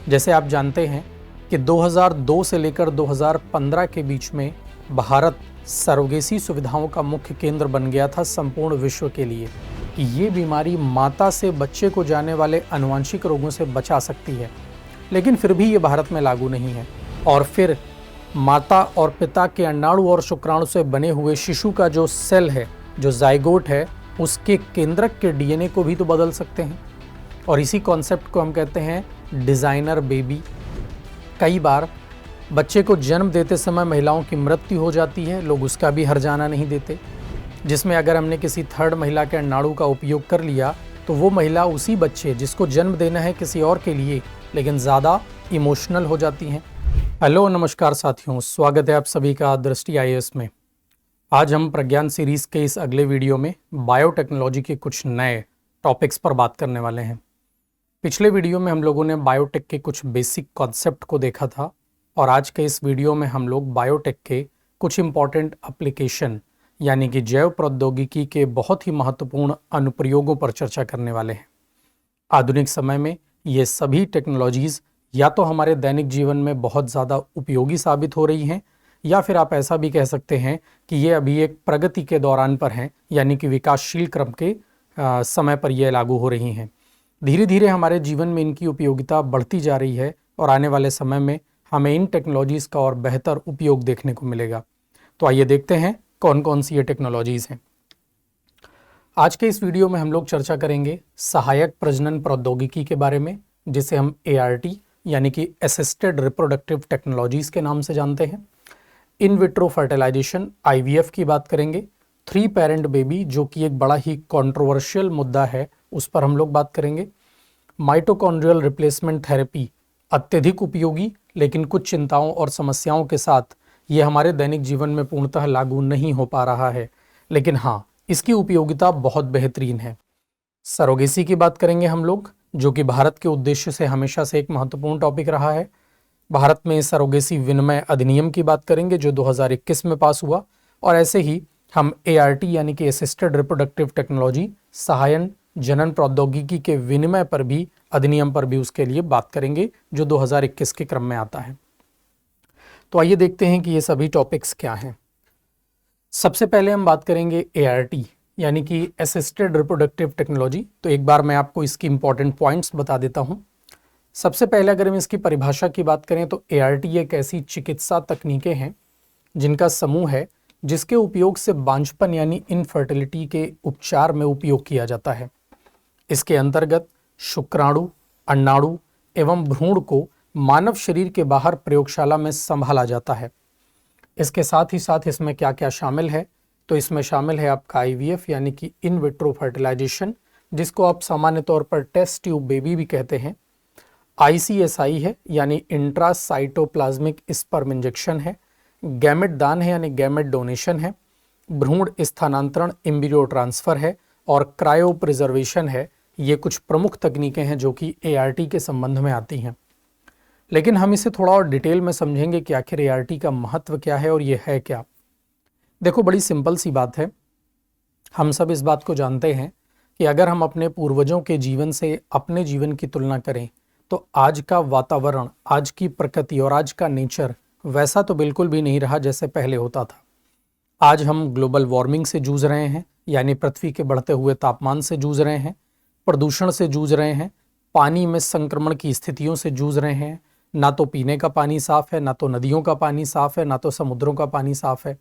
जैसे आप जानते हैं कि 2002 से लेकर 2015 के बीच में भारत सरोगेसी सुविधाओं का मुख्य केंद्र बन गया था संपूर्ण विश्व के लिए कि ये बीमारी माता से बच्चे को जाने वाले आनुवंशिक रोगों से बचा सकती है, लेकिन फिर भी ये भारत में लागू नहीं है। और फिर माता और पिता के अंडाणु और शुक्राणु से बने हुए शिशु का जो सेल है, जो जाइगोट है, उसके केंद्रक के डीएनए को भी तो बदल सकते हैं। और इसी कॉन्सेप्ट को हम कहते हैं डिज़ाइनर बेबी। कई बार बच्चे को जन्म देते समय महिलाओं की मृत्यु हो जाती है, लोग उसका भी हर्जाना नहीं देते, जिसमें अगर हमने किसी थर्ड महिला के अंडाणु का उपयोग कर लिया तो वो महिला उसी बच्चे जिसको जन्म देना है किसी और के लिए, लेकिन ज़्यादा इमोशनल हो जाती हैं। हेलो नमस्कार साथियों, स्वागत है आप सभी का दृष्टि आईएएस में। आज हम प्रज्ञान सीरीज़ के इस अगले वीडियो में बायोटेक्नोलॉजी के कुछ नए टॉपिक्स पर बात करने वाले हैं। पिछले वीडियो में हम लोगों ने बायोटेक के कुछ बेसिक कॉन्सेप्ट को देखा था और आज के इस वीडियो में हम लोग बायोटेक के कुछ इम्पॉर्टेंट एप्लीकेशन यानी कि जैव प्रौद्योगिकी के बहुत ही महत्वपूर्ण अनुप्रयोगों पर चर्चा करने वाले हैं। आधुनिक समय में ये सभी टेक्नोलॉजीज़ या तो हमारे दैनिक जीवन में बहुत ज़्यादा उपयोगी साबित हो रही हैं, या फिर आप ऐसा भी कह सकते हैं कि ये अभी एक प्रगति के दौरान पर हैं, यानी कि विकासशील क्रम के समय पर ये लागू हो रही हैं। धीरे धीरे हमारे जीवन में इनकी उपयोगिता बढ़ती जा रही है और आने वाले समय में हमें इन टेक्नोलॉजीज़ का और बेहतर उपयोग देखने को मिलेगा। तो आइए देखते हैं कौन कौन सी ये टेक्नोलॉजीज़ हैं। आज के इस वीडियो में हम लोग चर्चा करेंगे सहायक प्रजनन प्रौद्योगिकी के बारे में, जिसे हम ART यानी कि असिस्टेड रिप्रोडक्टिव टेक्नोलॉजीज़ के नाम से जानते हैं। इन विट्रो फर्टिलाइजेशन IVF की बात करेंगे। 3 पेरेंट बेबी, जो कि एक बड़ा ही कंट्रोवर्शियल मुद्दा है, उस पर हम लोग बात करेंगे। माइटोकॉन्ड्रियल रिप्लेसमेंट थेरेपी, अत्यधिक उपयोगी लेकिन कुछ चिंताओं और समस्याओं के साथ ये हमारे दैनिक जीवन में पूर्णतः लागू नहीं हो पा रहा है, लेकिन हाँ, इसकी उपयोगिता बहुत बेहतरीन है। सरोगेसी की बात करेंगे हम लोग, जो कि भारत के उद्देश्य से हमेशा से एक महत्वपूर्ण टॉपिक रहा है। भारत में सरोगेसी विनिमय अधिनियम की बात करेंगे जो 2021 में पास हुआ, और ऐसे ही हम ART यानी कि असिस्टेड रिप्रोडक्टिव टेक्नोलॉजी, सहायन जनन प्रौद्योगिकी के विनिमय पर भी, अधिनियम पर भी उसके लिए बात करेंगे जो 2021 के क्रम में आता है। तो आइए देखते हैं कि ये सभी टॉपिक्स क्या हैं। सबसे पहले हम बात करेंगे ART यानी कि असिस्टेड रिप्रोडक्टिव टेक्नोलॉजी। तो एक बार मैं आपको इसकी इंपॉर्टेंट पॉइंट्स बता देता हूँ। सबसे पहले अगर हम इसकी परिभाषा की बात करें तो ART एक ऐसी चिकित्सा तकनीकें हैं जिनका समूह है जिसके उपयोग से बांझपन यानी इनफर्टिलिटी के उपचार में उपयोग किया जाता है। इसके अंतर्गत शुक्राणु, अंडाणु एवं भ्रूण को मानव शरीर के बाहर प्रयोगशाला में संभाला जाता है। इसके साथ ही साथ इसमें क्या क्या शामिल है, तो इसमें शामिल है आपका IVF यानी कि इन विट्रो फर्टिलाइजेशन, जिसको आप सामान्य तौर पर टेस्ट ट्यूब बेबी भी कहते हैं। ICSI है यानी इंट्रासाइटोप्लाज्मिक स्पर्म इंजेक्शन है। गैमेट दान है यानी गैमेट डोनेशन है। भ्रूण स्थानांतरण एम्ब्रियो ट्रांसफ़र है, और क्रायो प्रिजर्वेशन है। ये कुछ प्रमुख तकनीकें हैं जो कि ART के संबंध में आती हैं। लेकिन हम इसे थोड़ा और डिटेल में समझेंगे कि आखिर ART का महत्व क्या है और ये है क्या। देखो, बड़ी सिंपल सी बात है। हम सब इस बात को जानते हैं कि अगर हम अपने पूर्वजों के जीवन से अपने जीवन की तुलना करें तो आज का वातावरण, आज की प्रकृति और आज का नेचर वैसा तो बिल्कुल भी नहीं रहा जैसे पहले होता था। आज हम ग्लोबल वार्मिंग से जूझ रहे हैं, यानी पृथ्वी के बढ़ते हुए तापमान से जूझ रहे हैं, प्रदूषण से जूझ रहे हैं, पानी में संक्रमण की स्थितियों से जूझ रहे हैं। ना तो पीने का पानी साफ है, ना तो नदियों का पानी साफ है, ना तो समुद्रों का पानी साफ है।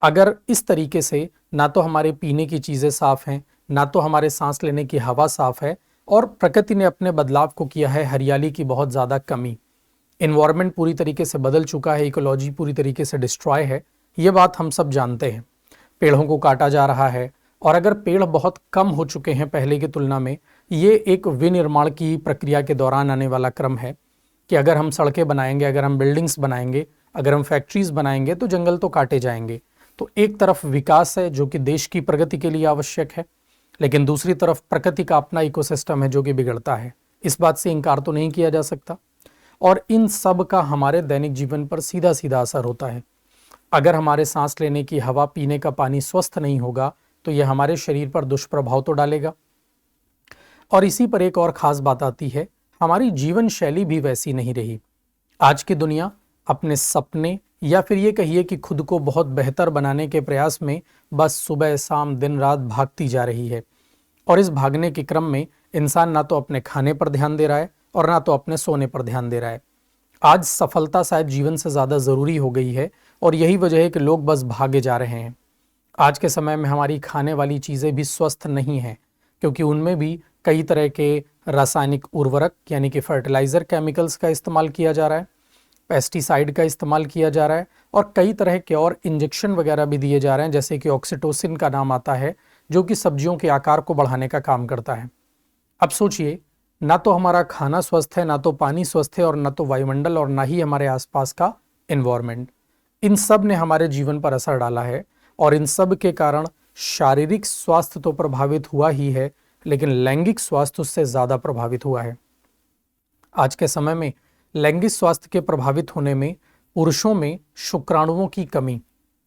अगर इस तरीके से ना तो हमारे पीने की चीज़ें साफ हैं, ना तो हमारे सांस लेने की हवा साफ है, और प्रकृति ने अपने बदलाव को किया है हरियाली की बहुत ज़्यादा कमी, इन्वायरमेंट पूरी तरीके से बदल चुका है, इकोलॉजी पूरी तरीके से डिस्ट्रॉय है, ये बात हम सब जानते हैं। पेड़ों को काटा जा रहा है, और अगर पेड़ बहुत कम हो चुके हैं पहले की तुलना में, ये एक विनिर्माण की प्रक्रिया के दौरान आने वाला क्रम है कि अगर हम सड़कें बनाएंगे, अगर हम बिल्डिंग्स बनाएंगे, अगर हम फैक्ट्रीज बनाएंगे तो जंगल तो काटे जाएंगे। तो एक तरफ विकास है जो कि देश की प्रगति के लिए आवश्यक है, लेकिन दूसरी तरफ प्रकृति का अपना इकोसिस्टम है जो कि बिगड़ता है। इस बात से इनकार तो नहीं किया जा सकता, और इन सब का हमारे दैनिक जीवन पर सीधा सीधा असर होता है। अगर हमारे सांस लेने की हवा, पीने का पानी स्वस्थ नहीं होगा तो यह हमारे शरीर पर दुष्प्रभाव तो डालेगा। और इसी पर एक और ख़ास बात आती है, हमारी जीवन शैली भी वैसी नहीं रही। आज की दुनिया अपने सपने या फिर ये कहिए कि खुद को बहुत बेहतर बनाने के प्रयास में बस सुबह शाम दिन रात भागती जा रही है। और इस भागने के क्रम में इंसान ना तो अपने खाने पर ध्यान दे रहा है और ना तो अपने सोने पर ध्यान दे रहा है। आज सफलता शायद जीवन से ज़्यादा ज़रूरी हो गई है और यही वजह है कि लोग बस भागे जा रहे हैं। आज के समय में हमारी खाने वाली चीज़ें भी स्वस्थ नहीं हैं, क्योंकि उनमें भी कई तरह के रासायनिक उर्वरक यानी कि फर्टिलाइज़र केमिकल्स का इस्तेमाल किया जा रहा है, पेस्टिसाइड का इस्तेमाल किया जा रहा है और कई तरह के और इंजेक्शन वगैरह भी दिए जा रहे हैं, जैसे कि ऑक्सीटोसिन का नाम आता है, जो कि सब्जियों के आकार को बढ़ाने का काम करता है। अब सोचिए, ना तो हमारा खाना स्वस्थ है, ना तो पानी स्वस्थ है और ना तो वायुमंडल और ना ही हमारे आसपास का एनवायरनमेंट। इन सब ने हमारे जीवन पर असर डाला है और इन सब के कारण शारीरिक स्वास्थ्य तो प्रभावित हुआ ही है, लेकिन लैंगिक स्वास्थ्य उससे ज़्यादा प्रभावित हुआ है। आज के समय में लैंगिक स्वास्थ्य के प्रभावित होने में पुरुषों में शुक्राणुओं की कमी,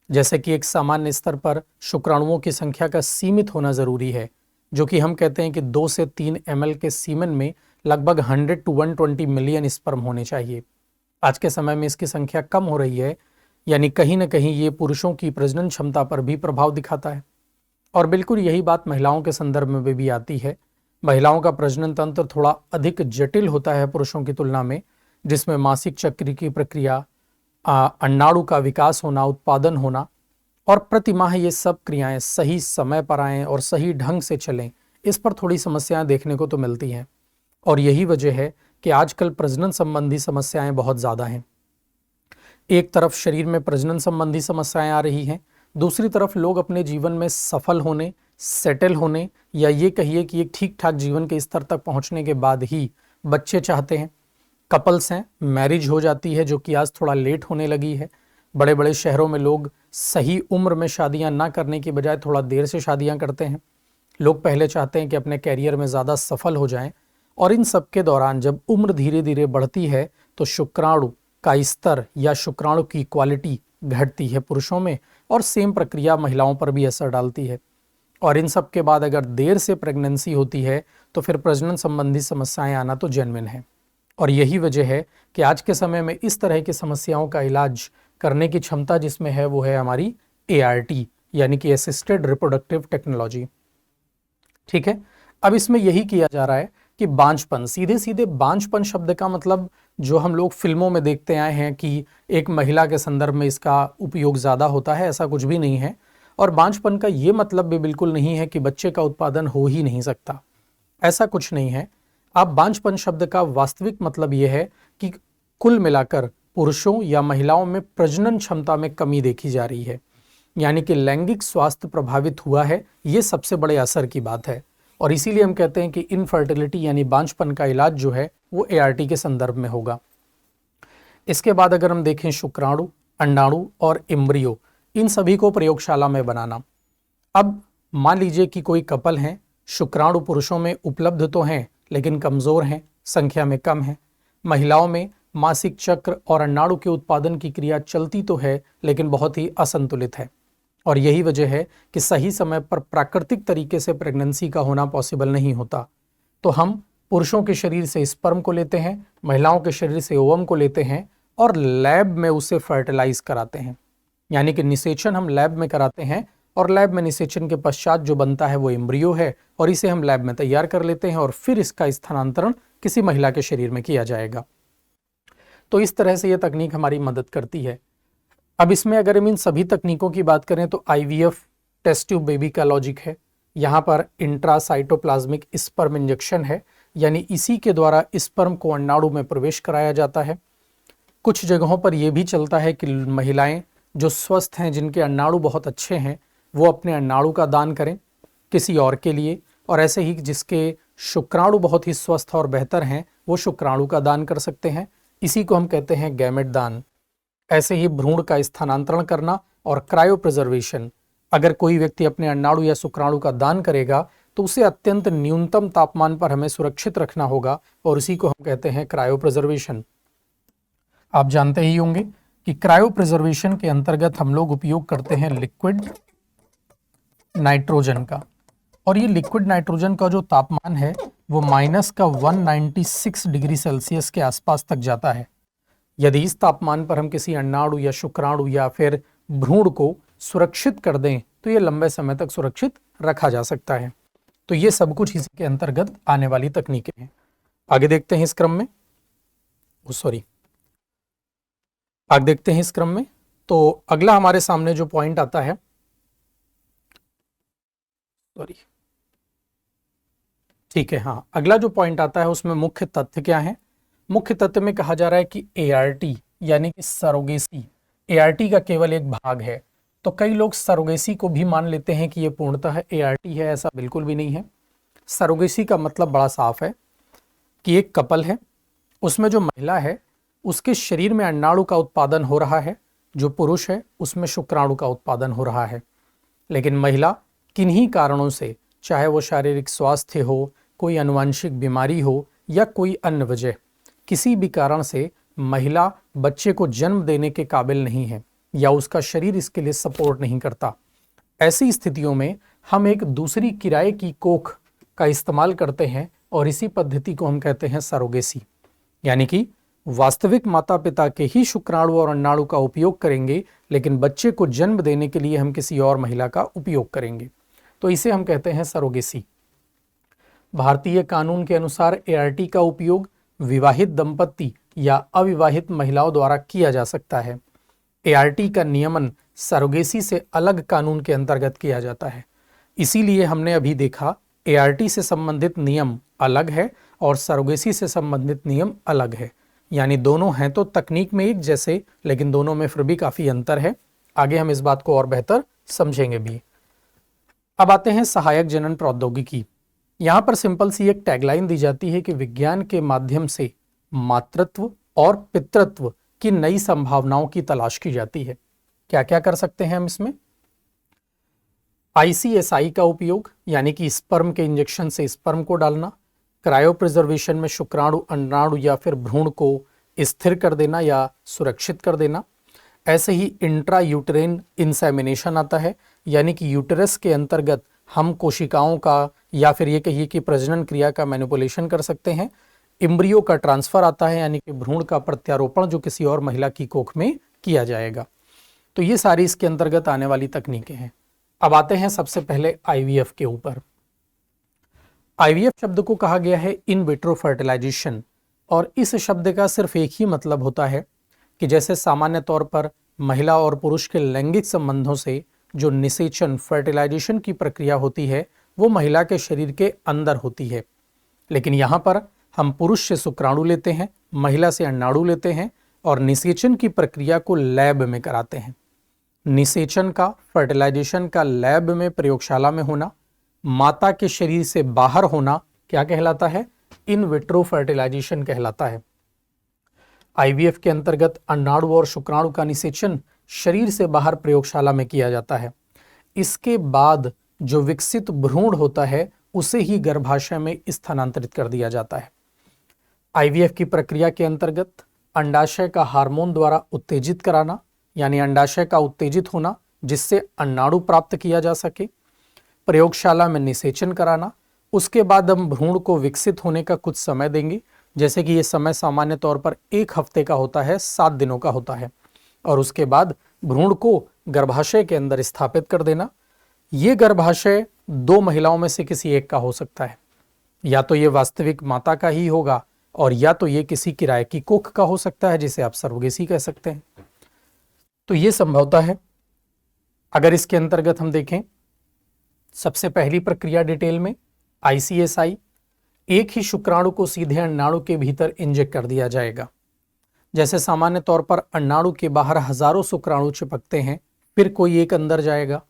जैसे कि एक सामान्य स्तर पर शुक्राणुओं की संख्या का सीमित होना ज़रूरी है, जो कि हम कहते हैं कि 2 से 3 ml के सीमेन में लगभग 100 to 120 मिलियन स्पर्म होने चाहिए। आज के समय में इसकी संख्या कम हो रही है, यानी कहीं ना कहीं ये पुरुषों की प्रजनन क्षमता पर भी प्रभाव दिखाता है। और बिल्कुल यही बात महिलाओं के संदर्भ में भी आती है। महिलाओं का प्रजनन तंत्र थोड़ा अधिक जटिल होता है पुरुषों की तुलना में, जिसमें मासिक चक्र की प्रक्रिया, अंडाणु का विकास होना, उत्पादन होना और प्रतिमाह ये सब क्रियाएं सही समय पर आएँ और सही ढंग से चलें, इस पर थोड़ी समस्याएं देखने को तो मिलती हैं। और यही वजह है कि आजकल प्रजनन संबंधी समस्याएं बहुत ज़्यादा हैं। एक तरफ शरीर में प्रजनन संबंधी समस्याएं आ रही हैं, दूसरी तरफ लोग अपने जीवन में सफल होने, सेटल होने या ये कहिए कि एक ठीक ठाक जीवन के स्तर तक पहुंचने के बाद ही बच्चे चाहते हैं। कपल्स हैं, मैरिज हो जाती है, जो कि आज थोड़ा लेट होने लगी है। बड़े बड़े शहरों में लोग सही उम्र में शादियां ना करने की बजाय थोड़ा देर से शादियां करते हैं। लोग पहले चाहते हैं कि अपने कैरियर में ज़्यादा सफल हो जाएं और इन सब के दौरान जब उम्र धीरे धीरे बढ़ती है तो शुक्राणु का स्तर या शुक्राणु की क्वालिटी घटती है पुरुषों में और सेम प्रक्रिया महिलाओं पर भी असर डालती है। और इन सब के बाद अगर देर से प्रेगनेंसी होती है तो फिर प्रजनन संबंधी समस्याएं आना तो जेन्युइन है। और यही वजह है कि आज के समय में इस तरह की समस्याओं का इलाज करने की क्षमता जिसमें है वो है हमारी ART यानी कि असिस्टेड रिप्रोडक्टिव टेक्नोलॉजी। ठीक है, अब इसमें यही किया जा रहा है कि बांझपन, सीधे सीधे बांझपन शब्द का मतलब जो हम लोग फिल्मों में देखते आए हैं कि एक महिला के संदर्भ में इसका उपयोग ज़्यादा होता है, ऐसा कुछ भी नहीं है। और बांझपन का ये मतलब भी बिल्कुल नहीं है कि बच्चे का उत्पादन हो ही नहीं सकता, ऐसा कुछ नहीं है। अब बांझपन शब्द का वास्तविक मतलब ये है कि कुल मिलाकर पुरुषों या महिलाओं में प्रजनन क्षमता में कमी देखी जा रही है, यानी कि लैंगिक स्वास्थ्य प्रभावित हुआ है। ये सबसे बड़े असर की बात है और इसीलिए हम कहते हैं कि इनफर्टिलिटी यानी बांझपन का इलाज जो है वो ART के संदर्भ में होगा। इसके बाद अगर हम देखें शुक्राणु, अंडाणु और एम्ब्रियो, इन सभी को प्रयोगशाला में बनाना। अब मान लीजिए कि कोई कपल हैं, शुक्राणु पुरुषों में उपलब्ध तो हैं लेकिन कमज़ोर हैं, संख्या में कम है। महिलाओं में मासिक चक्र और अंडाणु के उत्पादन की क्रिया चलती तो है लेकिन बहुत ही असंतुलित है। और यही वजह है कि सही समय पर प्राकृतिक तरीके से प्रेगनेंसी का होना पॉसिबल नहीं होता। तो हम पुरुषों के शरीर से स्पर्म को लेते हैं, महिलाओं के शरीर से ओवम को लेते हैं और लैब में उसे फर्टिलाइज कराते हैं, यानी कि निषेचन हम लैब में कराते हैं और लैब में निषेचन के पश्चात जो बनता है वो एम्ब्रियो है और इसे हम लैब में तैयार कर लेते हैं और फिर इसका स्थानांतरण किसी महिला के शरीर में किया जाएगा। तो इस तरह से यह तकनीक हमारी मदद करती है। अब इसमें अगर हम इन सभी तकनीकों की बात करें तो IVF टेस्ट ट्यूब बेबी का लॉजिक है। यहाँ पर इंट्रासाइटोप्लाज्मिक स्पर्म इंजेक्शन है, यानी इसी के द्वारा स्पर्म को अंडाणु में प्रवेश कराया जाता है। कुछ जगहों पर यह भी चलता है कि महिलाएं जो स्वस्थ हैं, जिनके अंडाणु बहुत अच्छे हैं, वो अपने अंडाणु का दान करें किसी और के लिए, और ऐसे ही जिसके शुक्राणु बहुत ही स्वस्थ और बेहतर हैं वो शुक्राणु का दान कर सकते हैं। इसी को हम कहते हैं गैमेट दान। ऐसे ही भ्रूण का स्थानांतरण करना और क्रायो प्रिजर्वेशन, अगर कोई व्यक्ति अपने अंडाणु या शुक्राणु का दान करेगा तो उसे अत्यंत न्यूनतम तापमान पर हमें सुरक्षित रखना होगा और इसी को हम कहते हैं क्रायो प्रिजर्वेशन। आप जानते ही होंगे कि क्रायो प्रिजर्वेशन के अंतर्गत हम लोग उपयोग करते हैं लिक्विड नाइट्रोजन का, और ये लिक्विड नाइट्रोजन का जो तापमान है वो माइनस का 196 डिग्री सेल्सियस के आसपास तक जाता है। यदि इस तापमान पर हम किसी अंडाणु या शुक्राणु या फिर भ्रूण को सुरक्षित कर दें तो ये लंबे समय तक सुरक्षित रखा जा सकता है। तो ये सब कुछ इसी के अंतर्गत आने वाली तकनीकें हैं। आगे देखते हैं इस क्रम में, आगे देखते हैं इस क्रम में। तो अगला हमारे सामने जो पॉइंट आता है, ठीक है, हाँ, अगला जो पॉइंट आता है उसमें मुख्य तथ्य क्या है। मुख्य तथ्य में कहा जा रहा है कि एआरटी यानी कि सरोगेसी एआरटी का केवल एक भाग है। तो कई लोग सरोगेसी को भी मान लेते हैं कि ये पूर्णतः एआरटी है, ऐसा बिल्कुल भी नहीं है। सरोगेसी का मतलब बड़ा साफ है कि एक कपल है, उसमें जो महिला है उसके शरीर में अंडाणु का उत्पादन हो रहा है, जो पुरुष है उसमें शुक्राणु का उत्पादन हो रहा है। लेकिन महिला किन्हीं कारणों से, चाहे वो शारीरिक स्वास्थ्य हो, कोई आनुवंशिक बीमारी हो या कोई अन्य वजह, किसी भी कारण से महिला बच्चे को जन्म देने के काबिल नहीं है या उसका शरीर इसके लिए सपोर्ट नहीं करता। ऐसी स्थितियों में हम एक दूसरी किराए की कोख का इस्तेमाल करते हैं और इसी पद्धति को हम कहते हैं सरोगेसी। यानी कि वास्तविक माता पिता के ही शुक्राणु और अंडाणु का उपयोग करेंगे, लेकिन बच्चे को जन्म देने के लिए हम किसी और महिला का उपयोग करेंगे। तो इसे हम कहते हैं सरोगेसी। भारतीय कानून के अनुसार एआरटी का उपयोग विवाहित दंपति या अविवाहित महिलाओं द्वारा किया जा सकता है। एआरटी का नियमन सरोगेसी से अलग कानून के अंतर्गत किया जाता है। इसीलिए हमने अभी देखा एआरटी से संबंधित नियम अलग है और सरोगेसी से संबंधित नियम अलग है। यानी दोनों हैं तो तकनीक में एक जैसे, लेकिन दोनों में फिर भी काफी अंतर है। आगे हम इस बात को और बेहतर समझेंगे भी। अब आते हैं सहायक जनन प्रौद्योगिकी। यहां पर सिंपल सी एक टैगलाइन दी जाती है कि विज्ञान के माध्यम से मातृत्व और पितृत्व की नई संभावनाओं की तलाश की जाती है। क्या क्या कर सकते हैं हम इसमें? आईसीएसआई का उपयोग, यानी कि स्पर्म के इंजेक्शन से स्पर्म को डालना, क्रायो प्रिजर्वेशन में शुक्राणु, अंडाणु या फिर भ्रूण को स्थिर कर देना या सुरक्षित कर देना। ऐसे ही इंट्रा यूटेराइन इंसेमिनेशन आता है, यानी कि यूटेरस के अंतर्गत हम कोशिकाओं का या फिर ये कहिए कि प्रजनन क्रिया का मैनिपुलेशन कर सकते हैं। इम्ब्रियो का ट्रांसफर आता है, यानी कि भ्रूण का प्रत्यारोपण जो किसी और महिला की कोख में किया जाएगा। तो ये सारी इसके अंतर्गत आने वाली तकनीकें हैं। अब आते हैं सबसे पहले आईवीएफ के ऊपर। आईवीएफ शब्द को कहा गया है इन विट्रो फर्टिलाइजेशन, और इस शब्द का सिर्फ एक ही मतलब होता है कि जैसे सामान्य तौर पर महिला और पुरुष के लैंगिक संबंधों से जो निषेचन फर्टिलाइजेशन की प्रक्रिया होती है वो महिला के शरीर के अंदर होती है, लेकिन यहाँ पर हम पुरुष से शुक्राणु लेते हैं, महिला से अंडाणु लेते हैं और निषेचन की प्रक्रिया को लैब में कराते हैं। निषेचन का, फर्टिलाइजेशन का लैब में, प्रयोगशाला में होना, माता के शरीर से बाहर होना क्या कहलाता है? इन विट्रो फर्टिलाइजेशन कहलाता है। आईवीएफ के अंतर्गत अंडाणु और शुक्राणु का निषेचन शरीर से बाहर प्रयोगशाला में किया जाता है। इसके बाद जो विकसित भ्रूण होता है उसे ही गर्भाशय में स्थानांतरित कर दिया जाता है। आईवीएफ की प्रक्रिया के अंतर्गत अंडाशय का हार्मोन द्वारा उत्तेजित कराना, यानी अंडाशय का उत्तेजित होना जिससे अंडाणु प्राप्त किया जा सके, प्रयोगशाला में निषेचन कराना, उसके बाद हम भ्रूण को विकसित होने का कुछ समय देंगे, जैसे कि ये समय सामान्य तौर पर 1 हफ्ते का होता है, 7 दिनों का होता है, और उसके बाद भ्रूण को गर्भाशय के अंदर स्थापित कर देना। ये गर्भाशय 2 महिलाओं में से किसी एक का हो सकता है, या तो ये वास्तविक माता का ही होगा और या तो ये किसी किराए की कोख का हो सकता है जिसे आप सरोगेसी कह सकते हैं। तो ये संभवता है। अगर इसके अंतर्गत हम देखें, सबसे पहली प्रक्रिया डिटेल में आईसीएसआई, एक ही शुक्राणु को सीधे अंडाणु के भीतर इंजेक्ट कर दिया जाएगा। जैसे सामान्य तौर पर अंडाणु के बाहर हजारों शुक्राणु चिपकते हैं, फिर कोई एक अंदर जाएगा,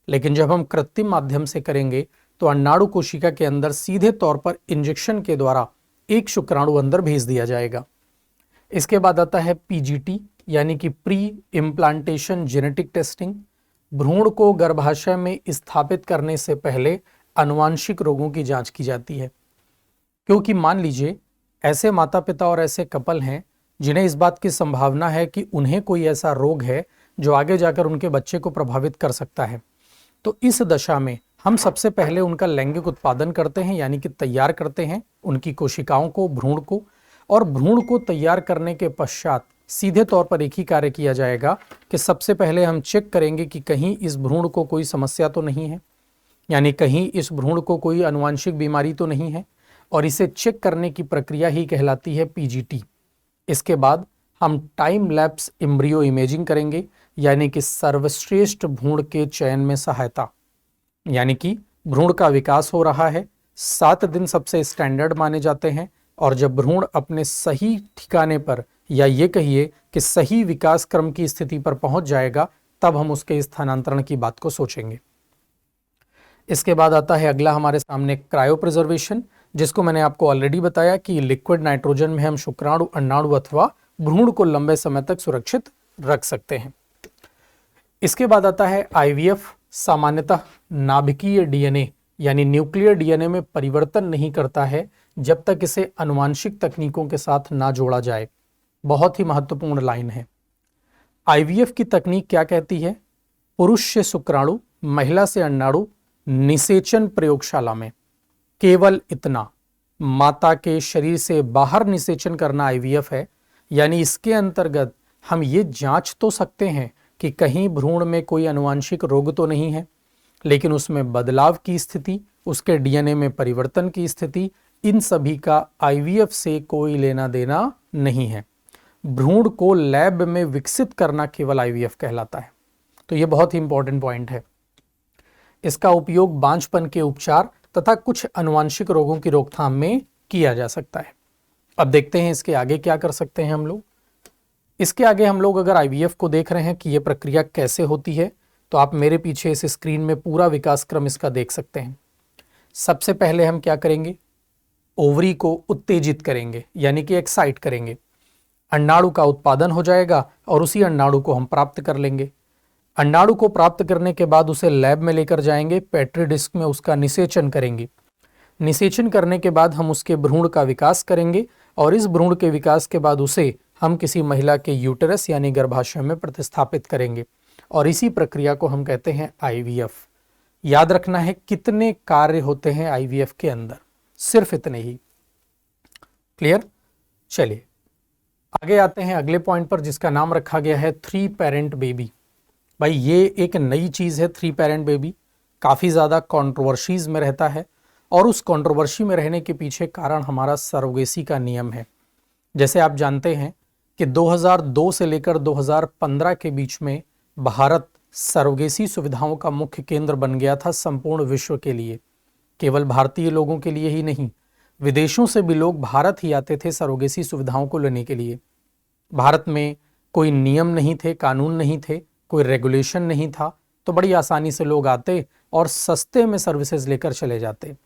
लेकिन जब हम कृत्रिम माध्यम से करेंगे तो अंडाणु कोशिका के अंदर सीधे तौर पर इंजेक्शन के द्वारा एक शुक्राणु अंदर भेज दिया जाएगा। इसके बाद आता है पीजीटी, यानी कि प्री इम्प्लांटेशन जेनेटिक टेस्टिंग। भ्रूण को गर्भाशय में स्थापित करने से पहले आनुवांशिक रोगों की जांच की जाती है, क्योंकि मान लीजिए ऐसे माता पिता और ऐसे कपल हैं जिन्हें इस बात की संभावना है कि उन्हें कोई ऐसा रोग है जो आगे जाकर उनके बच्चे को प्रभावित कर सकता है। तो इस दशा में हम सबसे पहले उनका लैंगिक उत्पादन करते हैं, यानी कि तैयार करते हैं, उनकी कोशिकाओं को, भ्रूण को, और भ्रूण को तैयार करने के पश्चात सीधे तौर पर एक ही कार्य किया जाएगा कि सबसे पहले हम चेक करेंगे कि कहीं इस भ्रूण को कोई समस्या तो नहीं है, यानी कहीं इस भ्रूण को कोई आनुवंशिक बीमारी तो नहीं है, और इसे चेक करने की प्रक्रिया ही कहलाती है पीजीटी। इसके बाद हम टाइम लैप्स एम्ब्रियो इमेजिंग करेंगे, यानी कि सर्वश्रेष्ठ भ्रूण के चयन में सहायता, यानी कि भ्रूण का विकास हो रहा है, 7 दिन सबसे स्टैंडर्ड माने जाते हैं, और जब भ्रूण अपने सही ठिकाने पर, या ये कहिए कि सही विकास क्रम की स्थिति पर पहुंच जाएगा, तब हम उसके स्थानांतरण की बात को सोचेंगे। इसके बाद आता है अगला हमारे सामने क्रायो प्रिजर्वेशन, जिसको मैंने आपको ऑलरेडी बताया कि लिक्विड नाइट्रोजन में हम शुक्राणु, अंडाणु अथवा भ्रूण को लंबे समय तक सुरक्षित रख सकते हैं। इसके बाद आता है आईवीएफ। सामान्यतः नाभिकीय डीएनए यानी न्यूक्लियर डीएनए में परिवर्तन नहीं करता है जब तक इसे आनुवांशिक तकनीकों के साथ ना जोड़ा जाए। बहुत ही महत्वपूर्ण लाइन है। आईवीएफ की तकनीक क्या कहती है? पुरुष से शुक्राणु, महिला से अंडाणु निषेचन प्रयोगशाला में, केवल इतना, माता के शरीर से बाहर निषेचन करना आईवीएफ है। यानी इसके अंतर्गत हम ये जांच तो सकते हैं कि कहीं भ्रूण में कोई आनुवांशिक रोग तो नहीं है, लेकिन उसमें बदलाव की स्थिति, उसके डीएनए में परिवर्तन की स्थिति, इन सभी का आईवीएफ से कोई लेना देना नहीं है। भ्रूण को लैब में विकसित करना केवल आईवीएफ कहलाता है। तो ये बहुत ही इंपॉर्टेंट पॉइंट है। इसका उपयोग बांझपन के उपचार तथा कुछ आनुवांशिक रोगों की रोकथाम में किया जा सकता है। अब देखते हैं इसके आगे क्या कर सकते हैं हम लोग। इसके आगे हम लोग अगर आईवीएफ को देख रहे हैं कि यह प्रक्रिया कैसे होती है, तो आप मेरे पीछे इस स्क्रीन में पूरा विकास क्रम इसका देख सकते हैं। सबसे पहले हम क्या करेंगे? ओवरी को उत्तेजित करेंगे, यानी कि एक्साइट करेंगे। अंडाणु का उत्पादन हो जाएगा और उसी अंडाणु को हम प्राप्त कर लेंगे। अंडाणु को प्राप्त करने के बाद उसे लैब में लेकर जाएंगे, पेट्री डिस्क में उसका निषेचन करेंगे। निषेचन करने के बाद हम उसके भ्रूण का विकास करेंगे, और इस भ्रूण के विकास के बाद उसे हम किसी महिला के यूटेरस यानी गर्भाशय में प्रतिस्थापित करेंगे, और इसी प्रक्रिया को हम कहते हैं आईवीएफ। याद रखना है कितने कार्य होते हैं आईवीएफ के अंदर, सिर्फ इतने ही। क्लियर? चलिए आगे आते हैं अगले पॉइंट पर, जिसका नाम रखा गया है 3 पेरेंट बेबी। भाई ये एक नई चीज है 3 पेरेंट बेबी, काफी ज्यादा कंट्रोवर्सीज में रहता है, और उस कंट्रोवर्सी में रहने के पीछे कारण हमारा सरोगेसी का नियम है। जैसे आप जानते हैं कि 2002 से लेकर 2015 के बीच में भारत सरोगेसी सुविधाओं का मुख्य केंद्र बन गया था संपूर्ण विश्व के लिए। केवल भारतीय लोगों के लिए ही नहीं, विदेशों से भी लोग भारत ही आते थे सरोगेसी सुविधाओं को लेने के लिए। भारत में कोई नियम नहीं थे, कानून नहीं थे, कोई रेगुलेशन नहीं था, तो बड़ी आसानी से लोग आते और सस्ते में सर्विसेज लेकर चले जाते।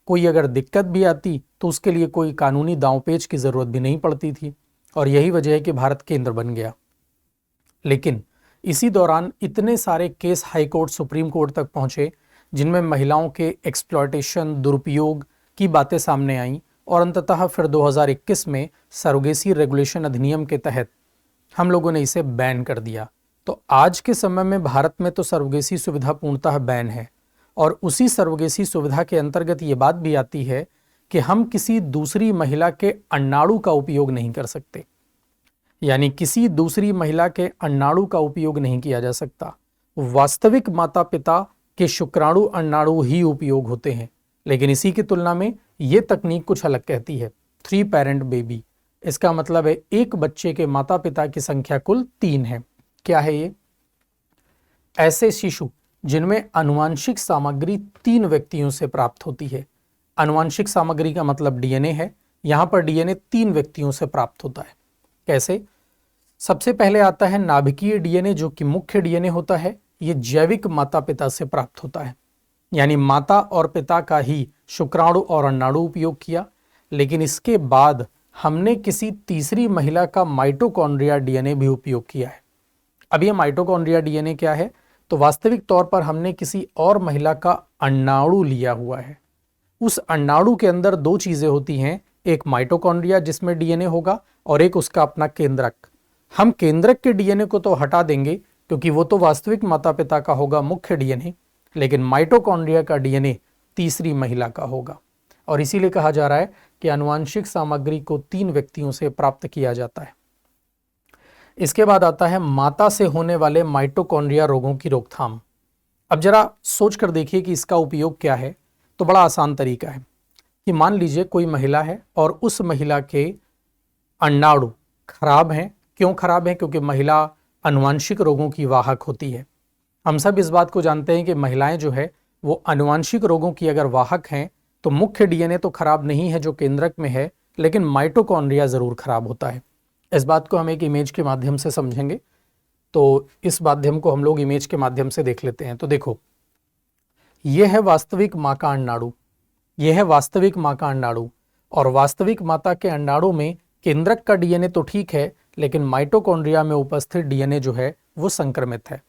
कोई अगर दिक्कत भी आती तो उसके लिए कोई कानूनी दांवपेच की जरूरत भी नहीं पड़ती थी, और यही वजह है कि भारत केंद्र बन गया। लेकिन इसी दौरान इतने सारे case high court, supreme court तक पहुंचे, जिनमें महिलाओं के एक्सप्लॉयटेशन, दुरुपयोग की बातें सामने आईं, और अंततः फिर 2021 में सरोगेसी रेगुलेशन अधिनियम के तहत हम लोगों ने इसे बैन कर दिया। तो आज के समय में भारत में तो सरोगेसी सुविधा पूर्णतः बैन है, और उसी सरोगेसी सुविधा के अंतर्गत ये बात भी आती है कि हम किसी दूसरी महिला के अंडाणु का उपयोग नहीं कर सकते, यानी किसी दूसरी महिला के अंडाणु का उपयोग नहीं किया जा सकता। वास्तविक माता पिता के शुक्राणु अंडाणु ही उपयोग होते हैं। लेकिन इसी की तुलना में ये तकनीक कुछ अलग कहती है, 3 पेरेंट बेबी। इसका मतलब है एक बच्चे के माता पिता की संख्या कुल 3 है। क्या है ये? ऐसे शिशु जिनमें आनुवांशिक सामग्री 3 व्यक्तियों से प्राप्त होती है। आनुवांशिक सामग्री का मतलब डीएनए है, यहां पर डीएनए 3 व्यक्तियों से प्राप्त होता है। कैसे? सबसे पहले आता है नाभिकीय डीएनए, जो कि मुख्य डीएनए होता है। ये जैविक माता पिता से प्राप्त होता है, यानी माता और पिता का ही शुक्राणु और अंडाणु उपयोग किया। लेकिन इसके बाद हमने किसी तीसरी महिला का माइटोकॉन्ड्रिया डीएनए भी उपयोग किया है। अब ये माइटोकॉन्ड्रिया डीएनए क्या है? तो वास्तविक तौर पर हमने किसी और महिला का अंडाणु लिया हुआ है। उस अंडाणु के अंदर 2 चीजें होती हैं, एक माइटोकॉन्ड्रिया जिसमें डीएनए होगा, और एक उसका अपना केंद्रक। हम केंद्रक के डीएनए को तो हटा देंगे क्योंकि वो तो वास्तविक माता पिता का होगा, मुख्य डीएनए, लेकिन माइटोकॉन्ड्रिया का डीएनए तीसरी महिला का होगा। और इसीलिए कहा जा रहा है कि आनुवंशिक सामग्री को 3 व्यक्तियों से प्राप्त किया जाता है। इसके बाद आता है माता से होने वाले माइटोकॉन्ड्रिया रोगों की रोकथाम। अब जरा सोच कर देखिए कि इसका उपयोग क्या है। तो बड़ा आसान तरीका है कि मान लीजिए कोई महिला है और उस महिला के अंडाणु खराब हैं। क्यों खराब हैं? क्योंकि महिला आनुवंशिक रोगों की वाहक होती है। हम सब इस बात को जानते हैं कि महिलाएं जो है वो आनुवंशिक रोगों की अगर वाहक हैं तो मुख्य डीएनए तो खराब नहीं है जो केंद्रक में है, लेकिन माइटोकॉन्ड्रिया जरूर खराब होता है। इस बात को हम एक इमेज के माध्यम से समझेंगे। तो इस माध्यम को हम लोग इमेज के माध्यम से देख लेते हैं। तो देखो, यह है वास्तविक मां का अंडाणु, यह है वास्तविक मां का अंडाणु, और वास्तविक माता के अंडाणु में केंद्रक का डीएनए तो ठीक है, लेकिन माइटोकॉन्ड्रिया में उपस्थित डीएनए जो है वो संक्रमित है।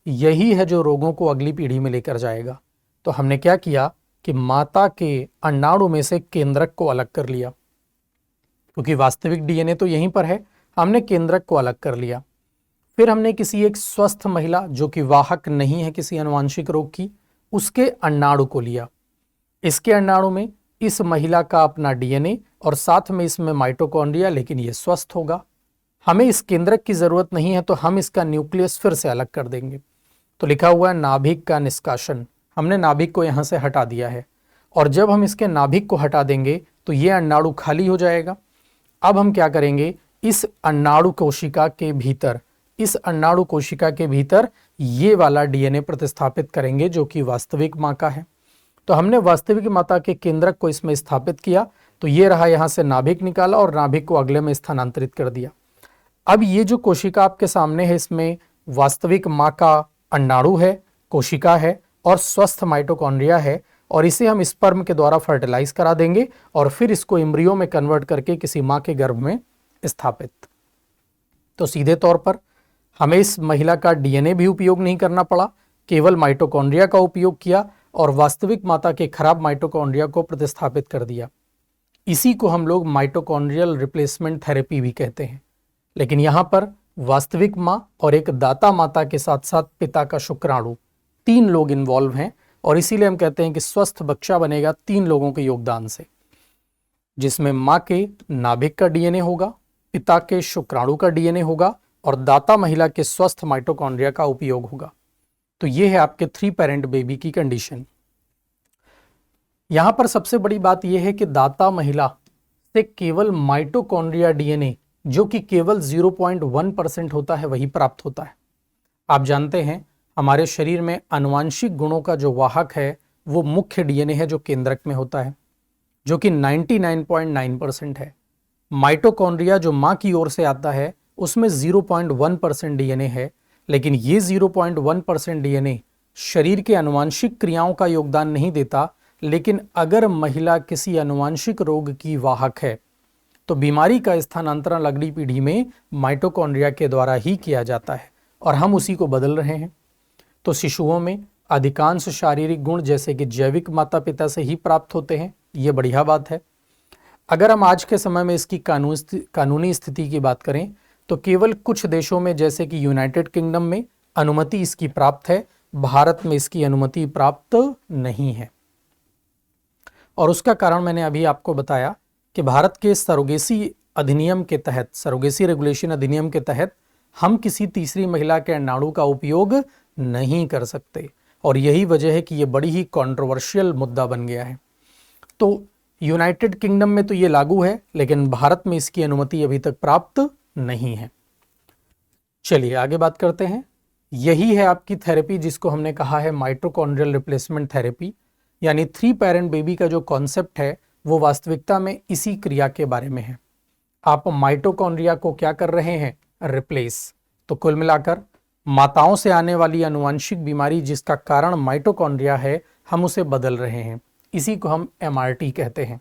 यही है जो रोगों को अगली पीढ़ी में लेकर जाएगा। तो हमने क्या किया कि माता के अंडाणु में से केंद्रक को अलग कर लिया, क्योंकि वास्तविक डीएनए तो यहीं पर है, हमने केंद्रक को अलग कर लिया। फिर हमने किसी एक स्वस्थ महिला जो कि वाहक नहीं है किसी आनुवंशिक रोग की, उसके अंडाणु को लिया। इसके अंडाणु में इस महिला का अपना डीएनए और साथ में इसमें माइटोकॉन्ड्रिया, लेकिन ये स्वस्थ होगा। हमें इस केंद्रक की जरूरत नहीं है, तो हम इसका न्यूक्लियस फिर से अलग कर देंगे। तो लिखा हुआ है नाभिक का निष्कासन। हमने नाभिक को यहां से हटा दिया है, और जब हम इसके नाभिक को हटा देंगे तो ये अंडाणु खाली हो जाएगा। अब हम क्या करेंगे, इस अंडाणु कोशिका के भीतर, इस अंडाणु कोशिका के भीतर ये वाला डीएनए प्रतिस्थापित करेंगे जो कि वास्तविक मां का है। तो हमने वास्तविक माता के केंद्रक को इसमें स्थापित किया, तो ये रहा, यहां से नाभिक निकाला और नाभिक को अगले में स्थानांतरित कर दिया। अब ये जो कोशिका आपके सामने है, इसमें वास्तविक मां का अंडाणु है, कोशिका है और स्वस्थ माइटोकॉन्ड्रिया है, और इसे हम स्पर्म के द्वारा फर्टिलाइज करा देंगे और फिर इसको एम्ब्रियो में कन्वर्ट करके किसी मां के गर्भ में स्थापित। तो सीधे तौर पर हमें इस महिला का डीएनए भी उपयोग नहीं करना पड़ा, केवल माइटोकॉन्ड्रिया का उपयोग किया और वास्तविक माता के खराब माइटोकॉन्ड्रिया को प्रतिस्थापित कर दिया। इसी को हम लोग माइटोकॉन्ड्रियल रिप्लेसमेंट थेरेपी भी कहते हैं। लेकिन यहाँ पर वास्तविक माँ और एक दाता माता के साथ साथ पिता का शुक्राणु, 3 लोग इन्वॉल्व हैं, और इसीलिए हम कहते हैं कि स्वस्थ बच्चा बनेगा 3 लोगों के योगदान से, जिसमें माँ के नाभिक का डीएनए होगा, पिता के शुक्राणु का डीएनए होगा और दाता महिला के स्वस्थ माइटोकॉन्ड्रिया का उपयोग होगा। तो ये है आपके 3 पेरेंट बेबी की कंडीशन। यहां पर सबसे बड़ी बात यह है कि दाता महिला से केवल माइटोकॉन्ड्रिया डीएनए, जो कि केवल 0.1% होता है, वही प्राप्त होता है। आप जानते हैं हमारे शरीर में आनुवंशिक गुणों का जो वाहक है वो मुख्य डीएनए है जो केंद्रक में होता है, जो कि 99.9% है। माइटोकॉन्ड्रिया जो मां की ओर से आता है उसमें 0.1% डीएनए है, लेकिन ये 0.1% डीएनए शरीर के आनुवंशिक क्रियाओं का योगदान नहीं देता। लेकिन अगर महिला किसी आनुवंशिक रोग की वाहक है तो बीमारी का स्थानांतरण अगली पीढ़ी में माइटोकॉन्ड्रिया के द्वारा ही किया जाता है, और हम उसी को बदल रहे हैं। तो शिशुओं में अधिकांश शारीरिक गुण जैसे कि जैविक माता पिता से ही प्राप्त होते हैं, ये बढ़िया बात है। अगर हम आज के समय में इसकी कानूनी स्थिति की बात करें तो केवल कुछ देशों में जैसे कि यूनाइटेड किंगडम में अनुमति इसकी प्राप्त है, भारत में इसकी अनुमति प्राप्त नहीं है। और उसका कारण मैंने अभी आपको बताया कि भारत के सरोगेसी अधिनियम के तहत, सरोगेसी रेगुलेशन अधिनियम के तहत हम किसी तीसरी महिला के अंडाणु का उपयोग नहीं कर सकते, और यही वजह है कि यह बड़ी ही कंट्रोवर्शियल मुद्दा बन गया है। तो यूनाइटेड किंगडम में तो ये लागू है, लेकिन भारत में इसकी अनुमति अभी तक प्राप्त नहीं है। चलिए आगे बात करते हैं। यही है आपकी थेरेपी जिसको हमने कहा है माइटोकॉन्ड्रियल रिप्लेसमेंट थेरेपी, यानी 3 पेरेंट बेबी का जो कॉन्सेप्ट है वो वास्तविकता में इसी क्रिया के बारे में है। आप माइटोकॉन्ड्रिया को क्या कर रहे हैं, रिप्लेस। तो कुल मिलाकर माताओं से आने वाली आनुवंशिक बीमारी जिसका कारण माइटोकॉन्ड्रिया है, हम उसे बदल रहे हैं। इसी को हम एमआरटी कहते हैं।